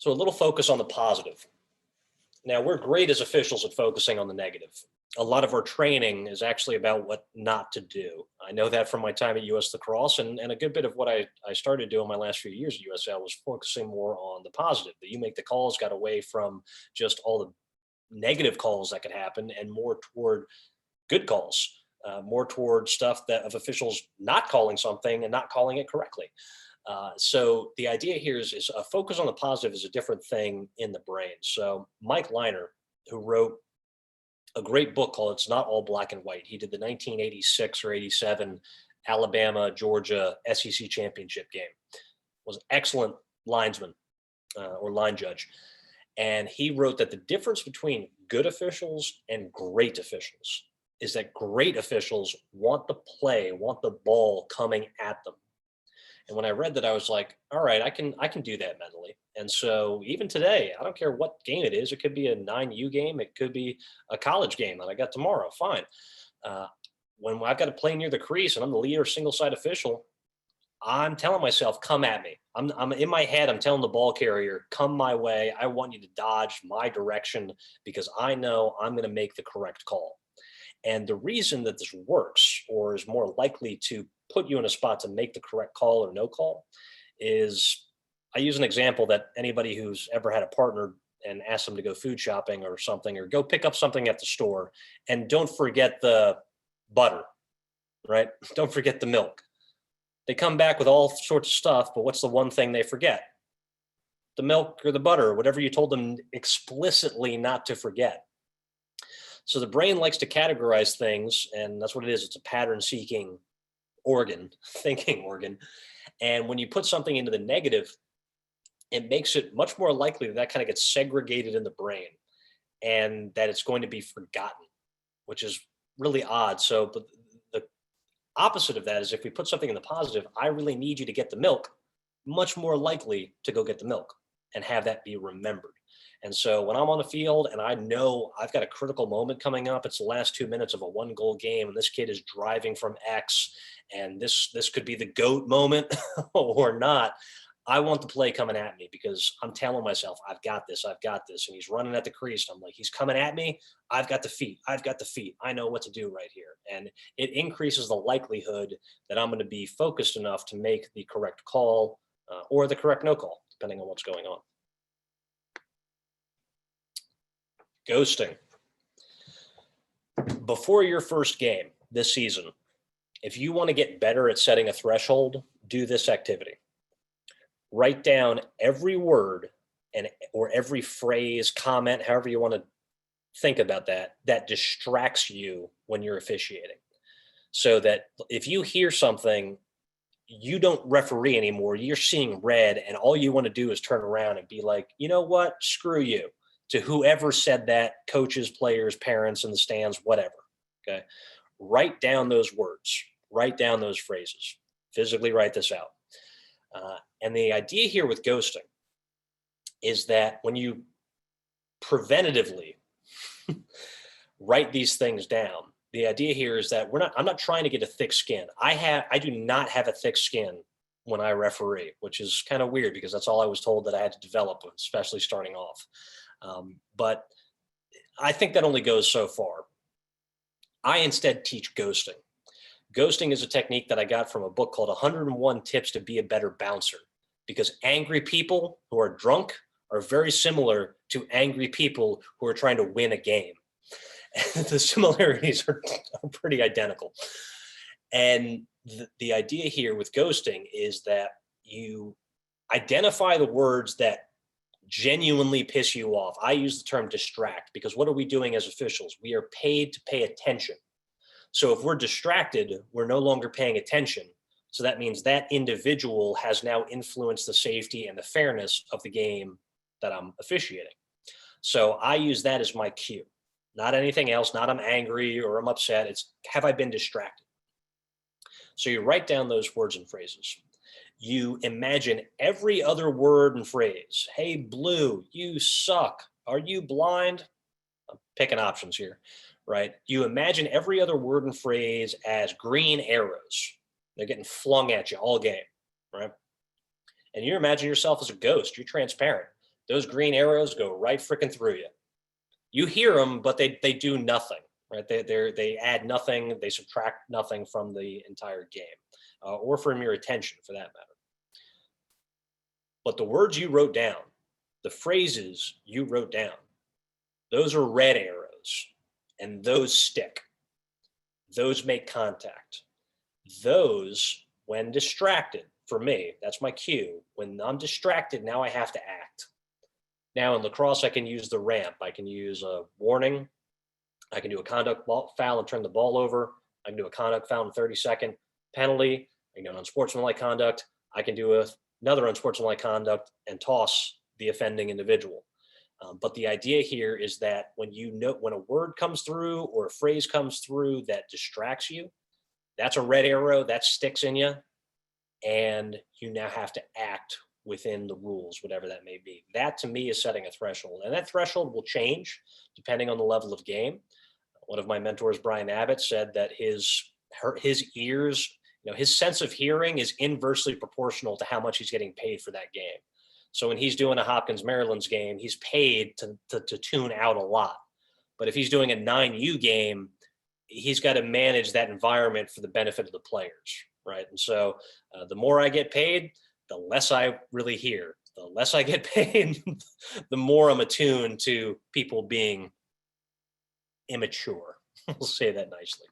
So a little focus on the positive. Now, we're great as officials at focusing on the negative. A lot of our training is actually about what not to do. I know that from my time at US Lacrosse, and a good bit of what I started doing my last few years at USL was focusing more on the positive, that you make the calls, got away from just all the negative calls that could happen and more toward good calls, more toward stuff that of officials not calling something and not calling it correctly. So the idea here is a focus on the positive is a different thing in the brain. So Mike Leiner, who wrote a great book called "It's Not All Black and White," he did the 1986 or 87 Alabama Georgia SEC championship game. Was an excellent linesman or line judge, and he wrote that the difference between good officials and great officials is that great officials want the play, want the ball coming at them. And when I read that, I was like, all right, I can do that mentally. And so even today, I don't care what game it is. It could be a 9U game. It could be a college game that I got tomorrow. Fine. Uh, when I've got to play near the crease and I'm the leader single side official, I'm telling myself, come at me. I'm in my head. I'm telling the ball carrier, come my way. I want you to dodge my direction because I know I'm going to make the correct call. And the reason that this works or is more likely to put you in a spot to make the correct call or no call is I use an example that anybody who's ever had a partner and asked them to go food shopping or something or go pick up something at the store and don't forget the butter, right? Don't forget the milk. They come back with all sorts of stuff, but what's the one thing they forget? The milk or the butter, or whatever you told them explicitly not to forget. So the brain likes to categorize things, and that's what it is. It's a pattern seeking organ, thinking organ. And when you put something into the negative, it makes it much more likely that that kind of gets segregated in the brain and that it's going to be forgotten, which is really odd. So, but the opposite of that is if we put something in the positive, I really need you to get the milk, much more likely to go get the milk and have that be remembered. And so when I'm on the field and I know I've got a critical moment coming up, it's the last 2 minutes of a 1-goal game, and this kid is driving from X, and this could be the GOAT moment or not. I want the play coming at me because I'm telling myself, I've got this, I've got this. And he's running at the crease. I'm like, he's coming at me. I've got the feet. I've got the feet. I know what to do right here. And it increases the likelihood that I'm going to be focused enough to make the correct call or the correct no call, depending on what's going on. Ghosting. Before your first game this season, if you want to get better at setting a threshold, do this activity. Write down every word and or every phrase, comment, however you want to think about that distracts you when you're officiating. So that if you hear something, you don't referee anymore, you're seeing red, and all you want to do is turn around and be like, you know what, screw you, to whoever said that, coaches, players, parents in the stands, whatever. Okay. Write down those words, write down those phrases, physically write this out. And the idea here with ghosting is that when you preventatively write these things down, the idea here is that I'm not trying to get a thick skin. I do not have a thick skin when I referee, which is kind of weird because that's all I was told that I had to develop, especially starting off. But I think that only goes so far. I instead teach ghosting. Ghosting is a technique that I got from a book called 101 Tips to Be a Better Bouncer, because angry people who are drunk are very similar to angry people who are trying to win a game. The similarities are pretty identical. And the idea here with ghosting is that you identify the words that genuinely piss you off. I use the term distract because what are we doing as officials? We are paid to pay attention. So if we're distracted, we're no longer paying attention. So that means that individual has now influenced the safety and the fairness of the game that I'm officiating. So I use that as my cue, not anything else, not I'm angry or I'm upset. It's have I been distracted? So you write down those words and phrases. You imagine every other word and phrase. Hey, Blue, you suck. Are you blind? I'm picking options here. Right? You imagine every other word and phrase as green arrows. They're getting flung at you all game, right? And you imagine yourself as a ghost. You're transparent. those green arrows go right freaking through you. You hear them, but they do nothing, right? They add nothing, they subtract nothing from the entire game, or from your attention for that matter. But the words you wrote down, the phrases you wrote down, those are red arrows, and those stick. Those make contact. Those, when distracted, for me, that's my cue. When I'm distracted, now I have to act. Now in lacrosse, I can use the ramp. I can use a warning. I can do a conduct foul and turn the ball over. I can do a conduct foul and 30-second penalty. I can do an unsportsmanlike conduct. I can do another unsportsmanlike conduct and toss the offending individual. But the idea here is that when a word comes through or a phrase comes through that distracts you, that's a red arrow that sticks in you, and you now have to act within the rules, whatever that may be. That to me is setting a threshold, and that threshold will change depending on the level of game. One of my mentors, Brian Abbott, said that his ears, his sense of hearing is inversely proportional to how much he's getting paid for that game. So when he's doing a Hopkins Maryland's game, he's paid to tune out a lot. But if he's doing a 9U game, he's got to manage that environment for the benefit of the players, right? And so the more I get paid, the less I really hear. The less I get paid, the more I'm attuned to people being immature. We'll say that nicely.